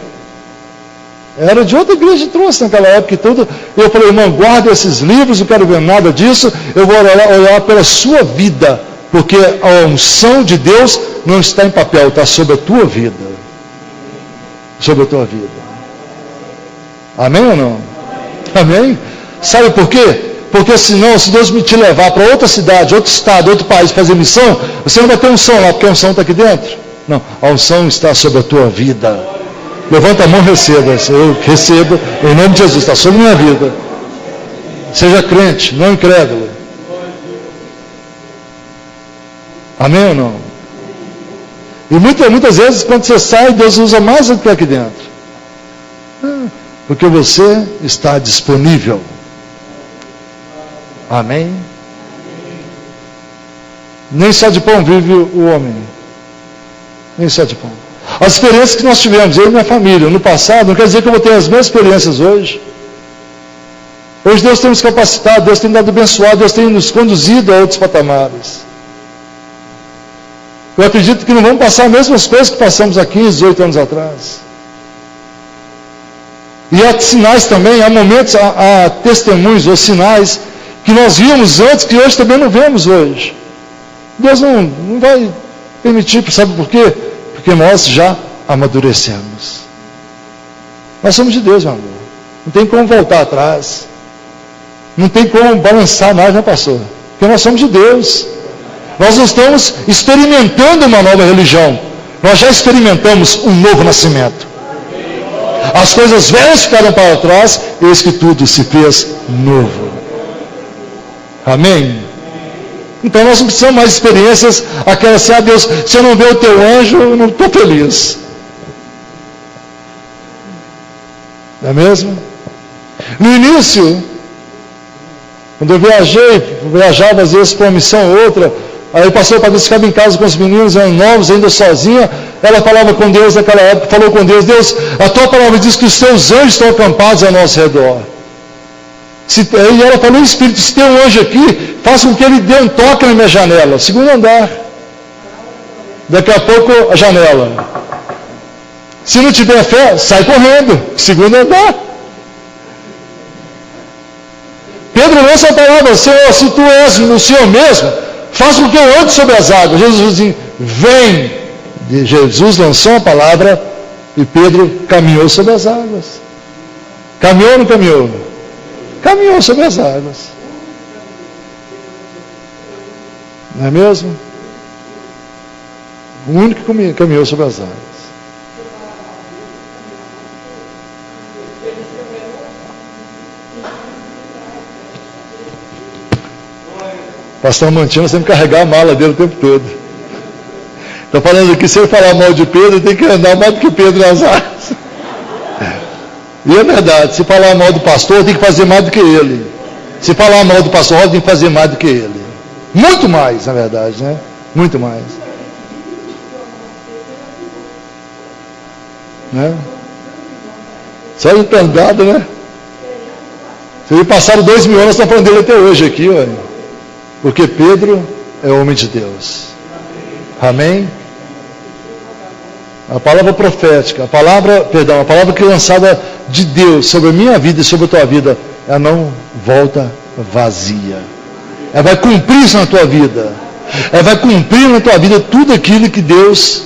Era de outra igreja, trouxe naquela época e tudo. Eu falei: irmão, guarda esses livros, não quero ver nada disso, eu vou orar pela sua vida, porque a unção de Deus não está em papel, está sobre a tua vida. Sobre a tua vida. Amém ou não? Amém? Sabe por quê? Porque senão, se Deus me te levar para outra cidade, outro estado, outro país fazer missão, você não vai ter unção lá, porque a unção está aqui dentro. Não, a unção está sobre a tua vida. Levanta a mão e receba. Eu recebo em nome de Jesus, está sobre a minha vida. Seja crente, não incrédulo. Amém ou não? E muitas vezes, quando você sai, Deus usa mais do que aqui dentro. Porque você está disponível. Amém? Nem só de pão vive o homem. Nem só de pão. As experiências que nós tivemos, eu e minha família, no passado, não quer dizer que eu vou ter as mesmas experiências hoje. Hoje Deus tem nos capacitado, Deus tem dado abençoado, Deus tem nos conduzido a outros patamares. Eu acredito que não vamos passar as mesmas coisas que passamos há 15, 18 anos atrás. E há sinais também, há momentos, há testemunhos ou sinais que nós víamos antes, que hoje também não vemos hoje. Deus não vai permitir, sabe por quê? Porque nós já amadurecemos. Nós somos de Deus, meu amor. Não tem como voltar atrás. Não tem como balançar mais, né, pastor? Porque nós somos de Deus. Nós não estamos experimentando uma nova religião. Nós já experimentamos um novo nascimento. As coisas velhas ficaram para trás, eis que tudo se fez novo. Amém? Então nós não precisamos mais experiências, aquelas assim: ah, Deus, se eu não ver o teu anjo, eu não estou feliz. Não é mesmo? No início, quando eu viajava às vezes para uma missão ou outra, aí o pastor Padre ficava em casa com os meninos novos, ainda sozinha, ela falava com Deus naquela época, falou com Deus: Deus, a tua palavra diz que os teus anjos estão acampados ao nosso redor. E ela falou: Espírito, se tem um anjo aqui, faça com que ele dê um toque na minha janela, segundo andar. Daqui a pouco a janela. Se não tiver fé, sai correndo, segundo andar. Pedro lança a palavra: Senhor, se tu és o Senhor mesmo, faça com que eu ande sobre as águas. Jesus diz: vem. E Jesus lançou a palavra e Pedro caminhou sobre as águas. Caminhou ou não caminhou? Caminhou sobre as águas. Não é mesmo? O único que caminhou sobre as águas. Pastor Mantino sempre carregar a mala dele o tempo todo. Estou falando aqui, se ele falar mal de Pedro, tem que andar mais do que Pedro nas águas. E é verdade, se falar mal do pastor, tem que fazer mais do que ele. Se falar mal do pastor, tem que fazer mais do que ele. Muito mais, na verdade, né? Muito mais. né? Só de ter andado, né? Se passaram 2000 anos, nós estamos falando dele até hoje aqui, olha. Porque Pedro é homem de Deus. Amém? A palavra profética, a palavra que é lançada de Deus sobre a minha vida e sobre a tua vida, ela não volta vazia. Ela vai cumprir isso na tua vida. Ela vai cumprir na tua vida tudo aquilo que Deus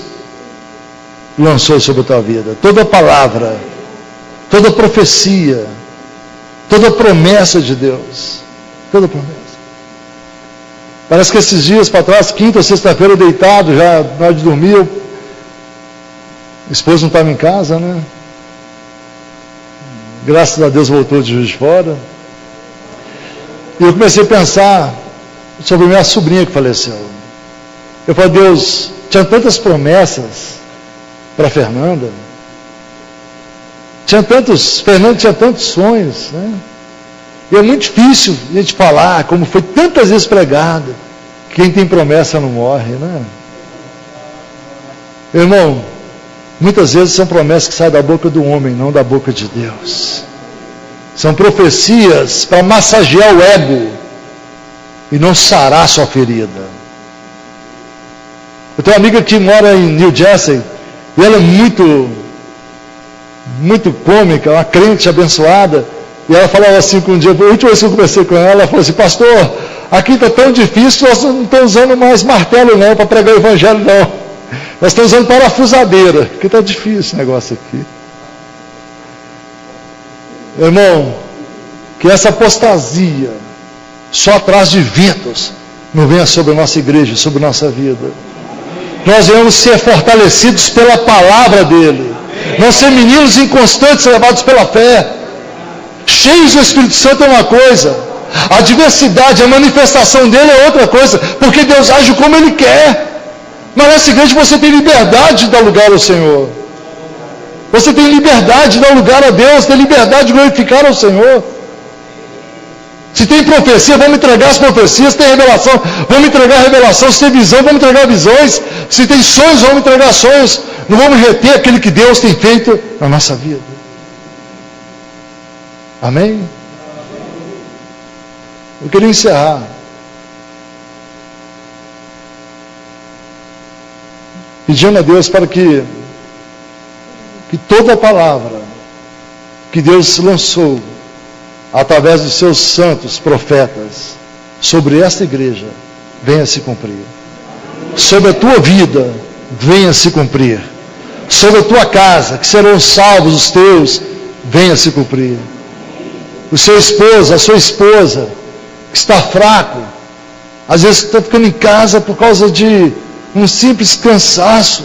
lançou sobre a tua vida. Toda palavra, toda profecia, toda promessa de Deus. Toda promessa. Parece que esses dias para trás, quinta ou sexta-feira, deitado, já na hora de dormir, a esposa não estava em casa, né? Graças a Deus voltou de Juiz de Fora. E eu comecei a pensar sobre minha sobrinha que faleceu. Eu falei, Deus, tinha tantas promessas para Fernanda. Fernanda tinha tantos sonhos, né? E é muito difícil a gente falar, como foi tantas vezes pregado, quem tem promessa não morre, né? Irmão, muitas vezes são promessas que saem da boca do homem, não da boca de Deus. São profecias para massagear o ego e não sarar sua ferida. Eu tenho uma amiga que mora em New Jersey e ela é muito cômica, uma crente abençoada. E ela falava assim que um dia, a última vez que eu conversei com ela falou assim, pastor, aqui está tão difícil que nós não estamos usando mais martelo não, para pregar o evangelho não. Nós estamos usando parafusadeira, porque está difícil esse negócio aqui. Irmão, que essa apostasia, só atrás de ventos, não venha sobre a nossa igreja, sobre a nossa vida. Nós devemos ser fortalecidos pela palavra dele. Não ser meninos inconstantes, levados pela fé. Cheios do Espírito Santo é uma coisa, a diversidade, a manifestação dele é outra coisa, porque Deus age como ele quer. Mas nessa igreja você tem liberdade de dar lugar ao Senhor, você tem liberdade de dar lugar a Deus, tem liberdade de glorificar ao Senhor. Se tem profecia, vamos entregar as profecias. Se tem revelação, vamos entregar a revelação. Se tem visão, vamos entregar visões. Se tem sonhos, vamos entregar sonhos. Não vamos reter aquilo que Deus tem feito na nossa vida. Amém? Eu queria encerrar pedindo a Deus para que toda a palavra que Deus lançou através dos seus santos profetas sobre esta igreja venha se cumprir. Sobre a tua vida venha se cumprir. Sobre a tua casa, que serão salvos os teus, venha se cumprir. O seu esposo, a sua esposa, que está fraco, às vezes está ficando em casa por causa de um simples cansaço.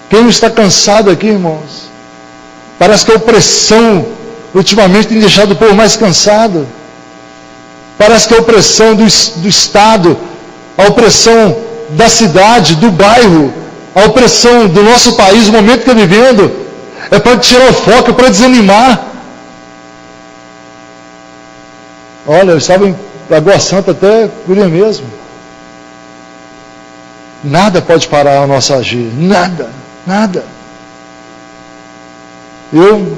Quem não está cansado aqui, irmãos? Parece que a opressão ultimamente tem deixado o povo mais cansado. Parece que a opressão do Estado, a opressão da cidade, do bairro, a opressão do nosso país, o momento que está vivendo, é para tirar o foco, é para desanimar. Olha, eu estava em Lagoa Santa até por aí mesmo. Nada pode parar o nosso agir. Nada, nada. Eu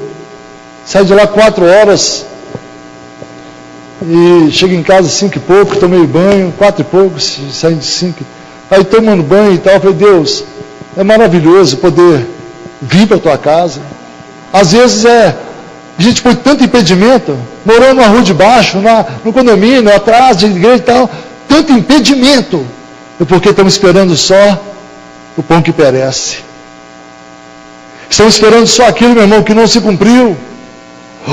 saí de lá 4 horas e cheguei em casa 5 e pouco, tomei banho, 4 e pouco, saí de 5. Aí tomando banho e tal, eu falei, Deus, é maravilhoso poder vir para a tua casa. Às vezes a gente põe tanto impedimento, morando na rua de baixo, no condomínio, atrás de igreja e tal, tanto impedimento, porque estamos esperando só o pão que perece. Estamos esperando só aquilo, meu irmão, que não se cumpriu,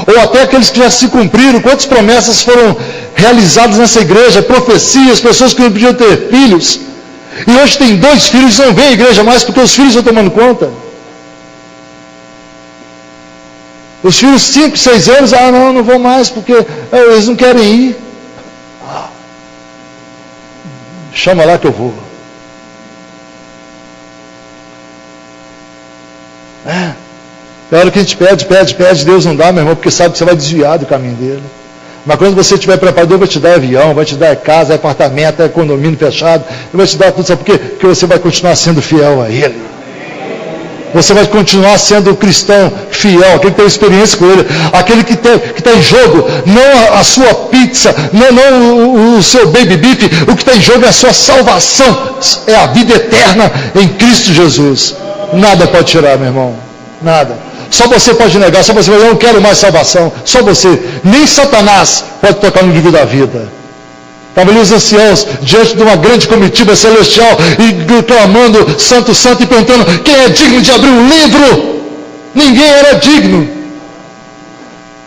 ou até aqueles que já se cumpriram. Quantas promessas foram realizadas nessa igreja, profecias, pessoas que não podiam ter filhos, e hoje tem 2 filhos e não vem à igreja mais porque os filhos estão tomando conta. Os filhos 5, 6 anos, não vão mais porque eles não querem ir. Chama lá que eu vou. É hora que a gente pede, Deus não dá, meu irmão, porque sabe que você vai desviar do caminho dele. Mas quando você estiver preparado, Deus vai te dar avião, vai te dar casa, apartamento, condomínio fechado, Ele vai te dar tudo, sabe por quê? Porque você vai continuar sendo fiel a Ele. Você vai continuar sendo o cristão fiel, aquele que tem experiência com Ele, aquele que está em jogo, não a sua pizza, não o seu baby beef, o que está em jogo é a sua salvação, é a vida eterna em Cristo Jesus. Nada pode tirar, meu irmão, nada. Só você pode negar, só você vai dizer, eu não quero mais salvação, só você. Nem Satanás pode tocar no livro da vida. Estavam ali os anciãos, diante de uma grande comitiva celestial, e clamando, santo, santo, e perguntando, quem é digno de abrir um livro? Ninguém era digno.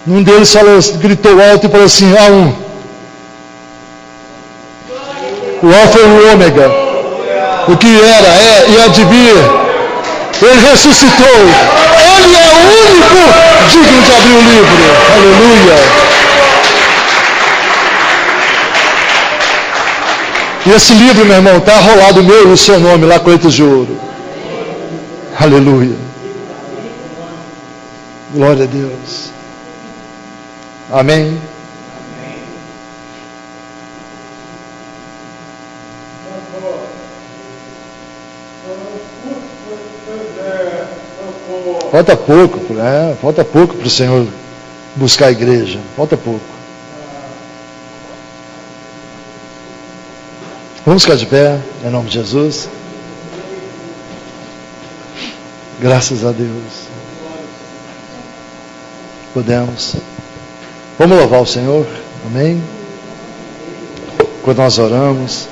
Um deles gritou alto e falou assim, há um. O Alfa e o Ômega, o que era, é e há de vir. Ele ressuscitou. Ele é o único digno de abrir o livro. Aleluia. E esse livro, meu irmão, está arrolado o meu e o seu nome lá com letras de ouro. Aleluia. Glória a Deus. Amém. Falta pouco para o Senhor buscar a igreja. Falta pouco. Vamos ficar de pé, em nome de Jesus. Graças a Deus. Podemos. Vamos louvar o Senhor. Amém. Quando nós oramos.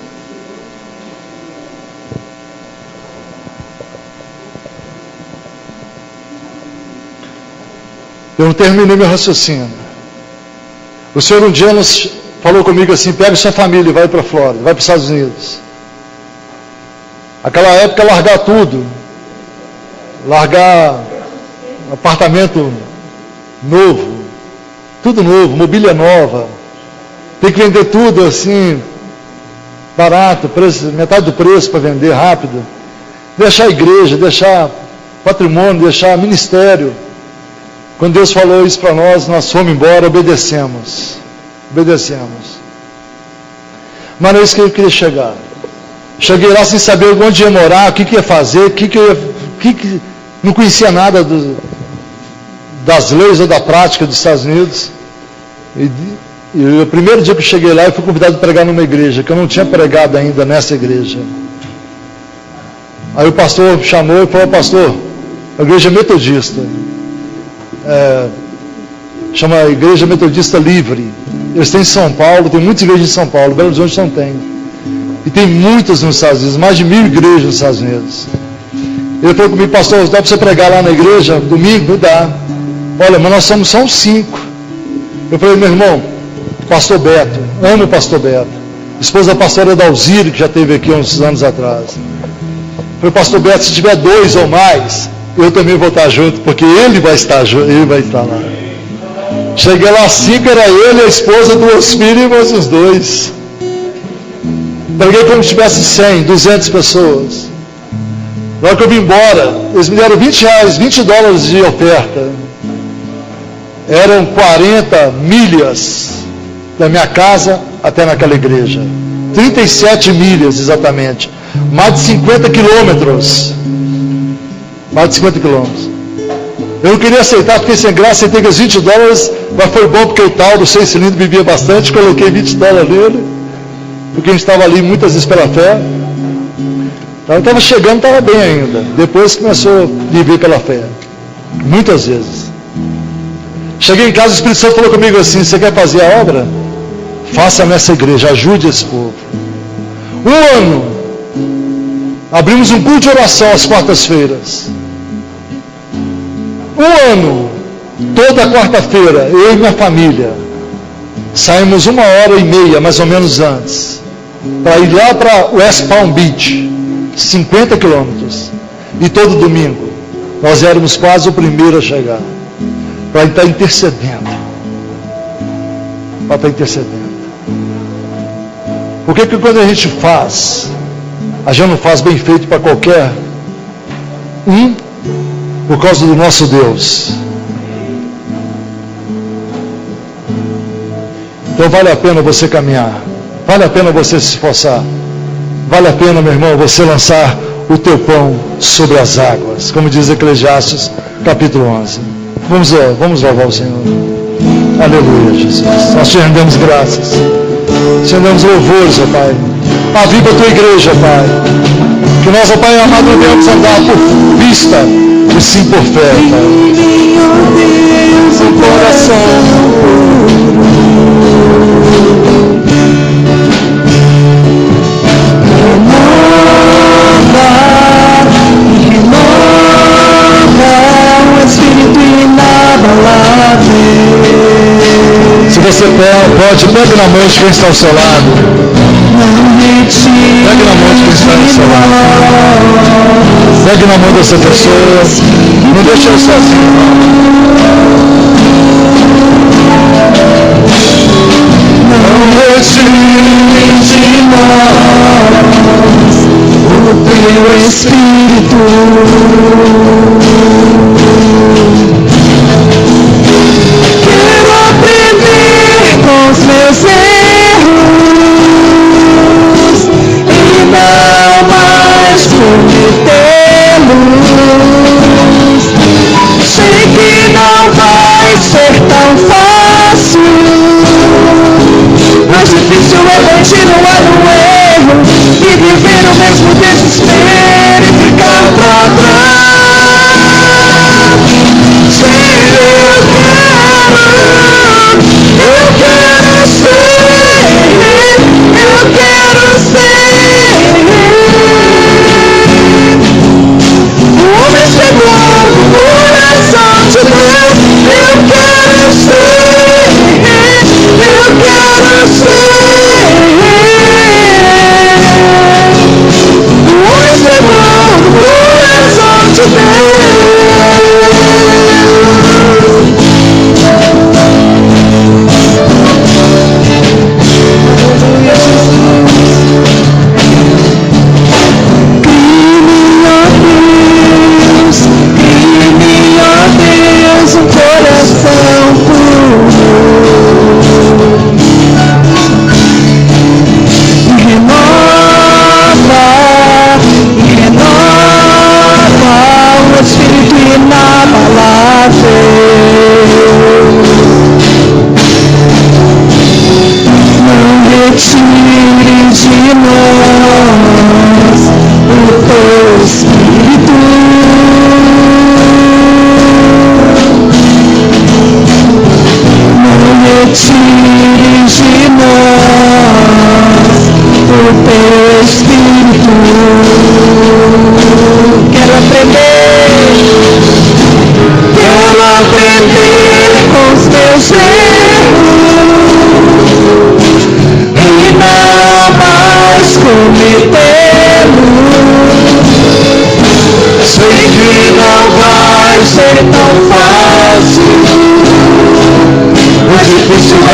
Eu não terminei meu raciocínio. O Senhor um dia falou comigo assim, pega sua família e vai para a Flórida, vai para os Estados Unidos. Aquela época, largar tudo. Largar apartamento novo, tudo novo, mobília nova. Tem que vender tudo assim, barato, preço, metade do preço para vender rápido. Deixar a igreja, deixar patrimônio, deixar ministério. Quando Deus falou isso para nós fomos embora, obedecemos. Mas não é isso que eu queria chegar. Cheguei lá sem saber onde ia morar, o que ia fazer, não conhecia nada das leis ou da prática dos Estados Unidos. E o primeiro dia que eu cheguei lá, eu fui convidado a pregar numa igreja, que eu não tinha pregado ainda nessa igreja. Aí o pastor chamou e falou, pastor, a igreja metodista. Chama Igreja Metodista Livre. Eles têm em São Paulo, tem muitas igrejas em São Paulo, Belo Horizonte não tem. E tem muitas nos Estados Unidos, mais de 1000 igrejas nos Estados Unidos. Ele falou comigo, pastor, dá para você pregar lá na igreja, domingo? Dá. Olha, mas nós somos só uns 5. Eu falei, meu irmão, pastor Beto, amo o pastor Beto. Esposa da pastora Dalzire, que já esteve aqui uns anos atrás. Eu falei, pastor Beto, se tiver 2 ou mais, eu também vou estar junto, porque ele vai estar lá. Cheguei lá, 5 era ele, a esposa, 2 filhos e mais os 2. Preguei como se tivesse 100, 200 pessoas. Na hora que eu vim embora, eles me deram R$20, $20 de oferta. Eram 40 milhas da minha casa até naquela igreja. 37 milhas exatamente. Mais de 50 quilômetros. Mais de 50 quilômetros. Eu não queria aceitar, fiquei sem graça, aceitei os $20, mas foi bom porque o tal do 6 cilindros bebia bastante, coloquei $20 nele, porque a gente estava ali muitas vezes pela fé. Então eu estava chegando, estava bem ainda. Depois começou a viver pela fé. Muitas vezes. Cheguei em casa, o Espírito Santo falou comigo assim, você quer fazer a obra? Faça nessa igreja, ajude esse povo. 1 ano, abrimos um culto de oração às quartas-feiras. 1 ano, toda quarta-feira, eu e minha família, saímos 1h30, mais ou menos antes, para ir lá para West Palm Beach, 50 quilômetros. E todo domingo, nós éramos quase o primeiro a chegar, para estar intercedendo. Porque quando a gente não faz bem feito para qualquer por causa do nosso Deus. Então vale a pena você caminhar, vale a pena você se esforçar, vale a pena, meu irmão, você lançar o teu pão sobre as águas, como diz Eclesiastes capítulo 11. Vamos louvar o Senhor. Aleluia, Jesus. Nós te rendemos graças, te rendemos louvores, ó Pai. Aviva a tua igreja, Pai, que nós, ó Pai amado, devemos andar por vista e sim por fé, Pai. O coração se você pode, pegue na mão de quem está ao seu lado. Pegue na mão de quem está ao seu lado. Pegue na mão dessa pessoa. Não deixe ele sozinho, não retire de nós o teu Espírito. Os meus erros e não mais cometê-los. Sei que não vai ser tão fácil, mas difícil é continuar no erro e viver o mesmo desespero e ficar pra trás. Se eu quero ser o homem segundo o coração de Deus. Eu quero ser o homem segundo o coração de Deus.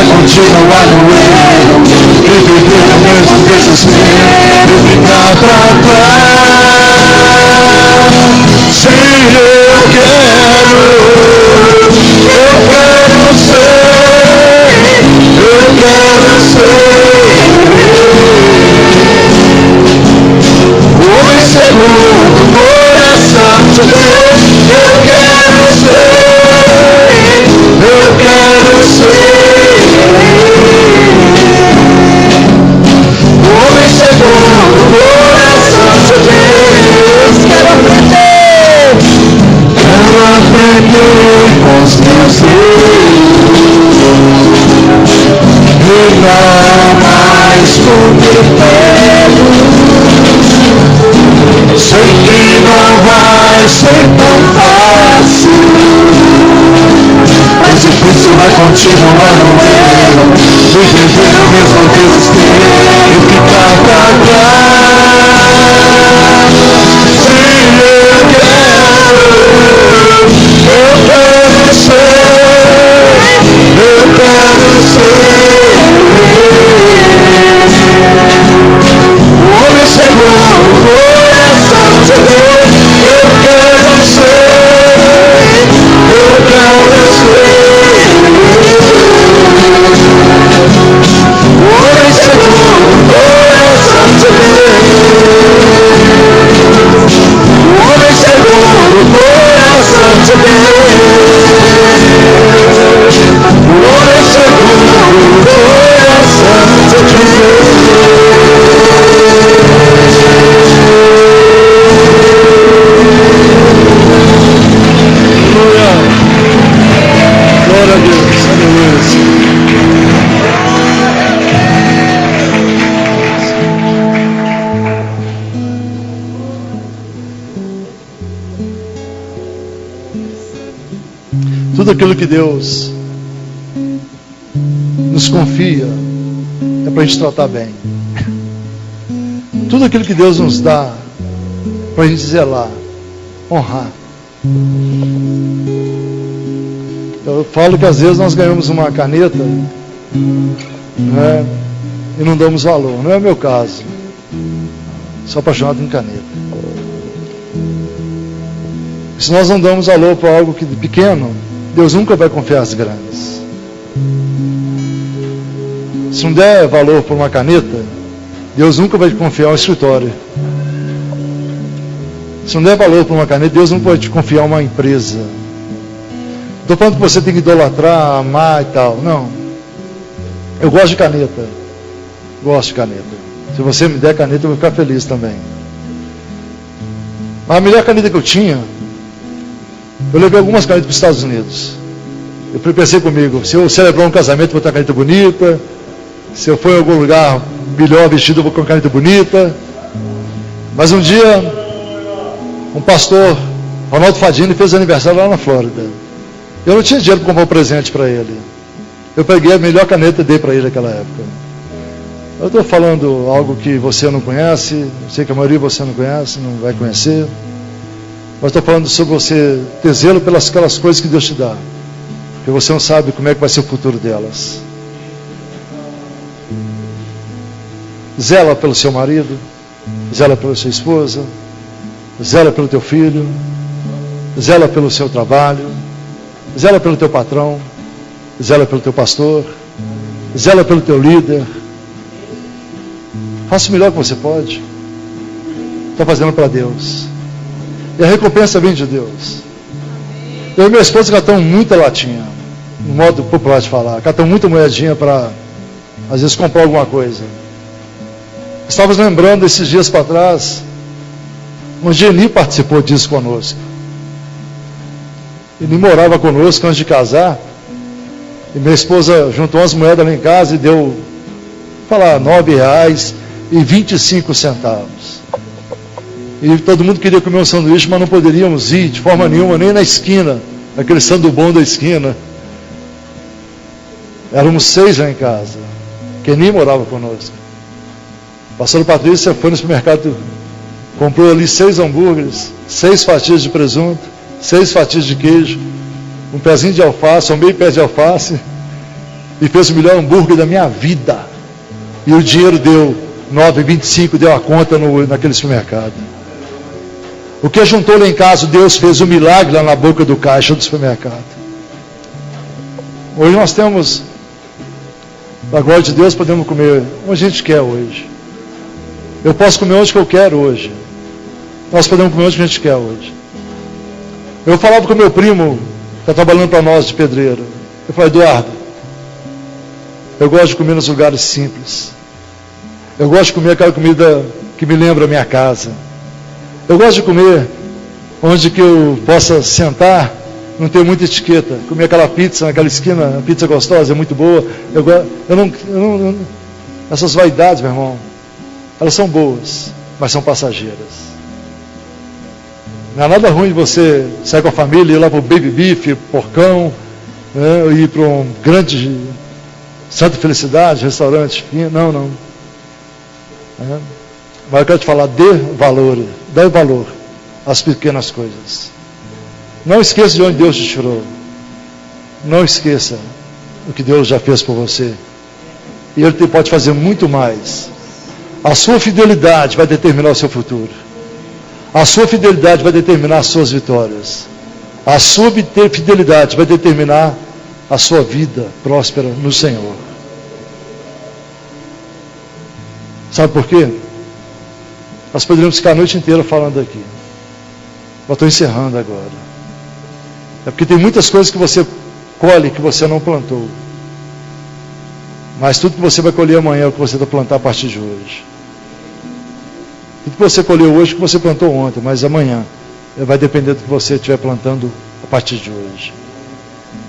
Continuar no erro e viver o mesmo desespero e ficar pra trás. Se eu quero ser o homem segundo o coração de Deus. Eu quero ser o homem segundo o coração de Deus. Quero aprender com os meus erros e não mais cometê-los. Sei que não vai ser tão fácil, mas difícil vai continuar no erro e viver o mesmo desespero e ficar pra trás. Se eu quero ser o homem segundo o coração de Deus. Eu quero ser o homem segundo o coração de Deus. Tudo aquilo que Deus nos confia é para a gente tratar bem. Tudo aquilo que Deus nos dá para a gente zelar, honrar. Eu falo que às vezes nós ganhamos uma caneta, né, e não damos valor. Não é o meu caso. Sou apaixonado em caneta. Se nós não damos valor para algo que pequeno, Deus nunca vai confiar as grandes. Se não der valor por uma caneta, Deus nunca vai te confiar um escritório. Se não der valor por uma caneta, Deus não pode te confiar uma empresa. Estou falando que você tem que idolatrar, amar e tal. Não. Eu gosto de caneta. Gosto de caneta. Se você me der caneta, eu vou ficar feliz também. Mas a melhor caneta que eu tinha, eu levei algumas canetas para os Estados Unidos. Eu pensei comigo, se eu celebrar um casamento, vou ter uma caneta bonita. Se eu for em algum lugar melhor vestido, eu vou com uma caneta bonita. Mas um dia, um pastor, Ronaldo Fadini, fez aniversário lá na Flórida. Eu não tinha dinheiro para comprar um presente para ele. Eu peguei a melhor caneta e dei para ele naquela época. Eu estou falando algo que você não conhece, sei que a maioria você não conhece, não vai conhecer. Mas estou falando sobre você ter zelo pelas aquelas coisas que Deus te dá. Porque você não sabe como é que vai ser o futuro delas. Zela pelo seu marido, zela pela sua esposa, zela pelo teu filho, zela pelo seu trabalho, zela pelo teu patrão, zela pelo teu pastor, zela pelo teu líder. Faça o melhor que você pode. Está fazendo para Deus. E a recompensa vem de Deus. Eu e minha esposa catamos muita latinha, no modo popular de falar. Catamos muita moedinha para, às vezes, comprar alguma coisa. Estávamos lembrando esses dias para trás, um Geni participou disso conosco. Ele morava conosco antes de casar. E minha esposa juntou umas moedas lá em casa e deu, falar, R$9,25. E todo mundo queria comer um sanduíche, mas não poderíamos ir de forma nenhuma, nem na esquina, aquele sandubom da esquina. Éramos 6 lá em casa, que nem morava conosco. A pastora Patrícia foi no supermercado, comprou ali 6 hambúrgueres, 6 fatias de presunto, 6 fatias de queijo, um pezinho de alface, um meio pé de alface, e fez o melhor hambúrguer da minha vida. E o dinheiro deu R$9,25, deu a conta naquele supermercado. O que juntou lá em casa, Deus fez um milagre lá na boca do caixa do supermercado. Hoje nós temos, da glória de Deus, podemos comer onde a gente quer hoje. Eu posso comer onde que eu quero hoje. Nós podemos comer onde que a gente quer hoje. Eu falava com o meu primo, que está trabalhando para nós de pedreiro. Eu falei, Eduardo, eu gosto de comer nos lugares simples. Eu gosto de comer aquela comida que me lembra a minha casa. Eu gosto de comer onde que eu possa sentar, não ter muita etiqueta. Comer aquela pizza naquela esquina, a pizza gostosa, é muito boa. Essas vaidades, meu irmão, elas são boas, mas são passageiras. Não é nada ruim de você sair com a família, ir lá para o Baby Beef, porcão, né, ir para um grande Santa Felicidade, restaurante, não. Mas eu quero te falar, dê valor às pequenas coisas. Não esqueça de onde Deus te tirou. Não esqueça o que Deus já fez por você. E Ele pode fazer muito mais. A sua fidelidade vai determinar o seu futuro. A sua fidelidade vai determinar as suas vitórias. A sua fidelidade vai determinar a sua vida próspera no Senhor. Sabe por quê? Nós poderíamos ficar a noite inteira falando aqui. Eu estou encerrando agora. É porque tem muitas coisas que você colhe que você não plantou. Mas tudo que você vai colher amanhã é o que você vai plantar a partir de hoje. Tudo que você colheu hoje é o que você plantou ontem, mas amanhã vai depender do que você estiver plantando a partir de hoje.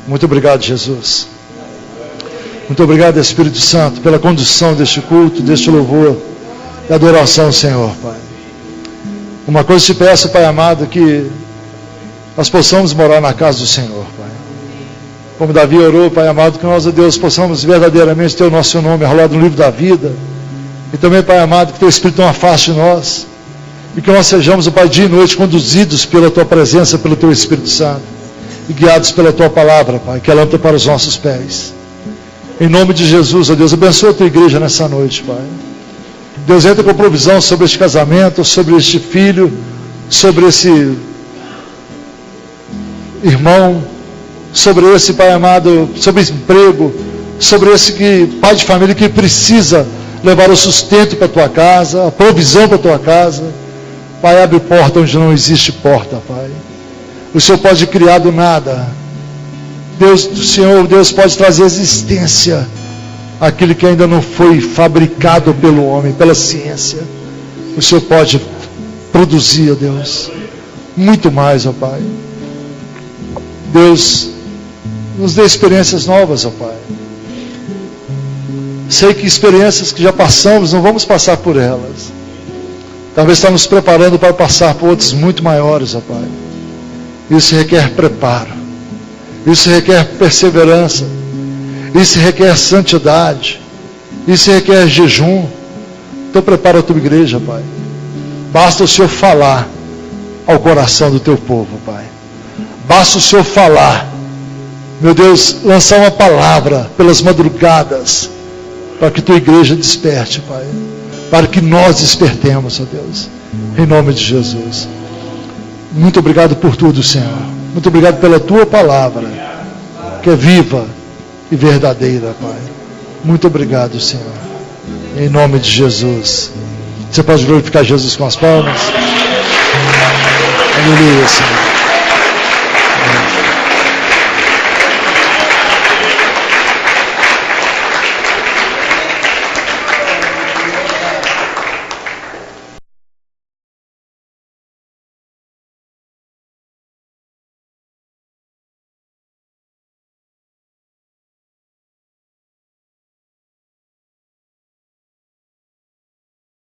Muito obrigado, Jesus. Muito obrigado, Espírito Santo, pela condução deste culto, deste louvor e adoração, Senhor, Pai. Uma coisa te peço, Pai amado, que nós possamos morar na casa do Senhor, Pai. como Davi orou, Pai amado, que nós, ó Deus, possamos verdadeiramente ter o nosso nome arrolado no livro da vida. E também, Pai amado, que Teu Espírito não afaste de nós. E que nós sejamos, ó Pai, dia e noite conduzidos pela Tua presença, pelo Teu Espírito Santo. E guiados pela Tua palavra, Pai, que é lâmpada para os nossos pés. Em nome de Jesus, ó Deus, abençoa a Tua igreja nessa noite, Pai. Deus, entra com provisão sobre este casamento, sobre este filho, sobre esse irmão, sobre esse, Pai amado, sobre esse emprego, sobre esse pai de família que precisa levar o sustento para a tua casa, a provisão para a tua casa. Pai, abre porta onde não existe porta, Pai. O Senhor pode criar do nada. Deus, o Senhor, Deus pode trazer existência àquilo que ainda não foi fabricado pelo homem, pela ciência. O Senhor pode produzir, ó Deus, muito mais, ó Pai. Deus, nos dê experiências novas, ó Pai. Sei que experiências que já passamos, não vamos passar por elas. Talvez está nos preparando para passar por outras muito maiores, ó Pai. Isso requer preparo. Isso requer perseverança. Isso requer santidade. Isso requer jejum. Então prepara a tua igreja, Pai. Basta o Senhor falar ao coração do teu povo, Pai. Basta o Senhor falar, meu Deus, lançar uma palavra pelas madrugadas, para que tua igreja desperte, Pai. Para que nós despertemos, ó Deus. Em nome de Jesus. Muito obrigado por tudo, Senhor. Muito obrigado pela tua palavra, que é viva e verdadeira, Pai. Muito obrigado, Senhor. Em nome de Jesus. Você pode glorificar Jesus com as palmas? Aleluia, Senhor.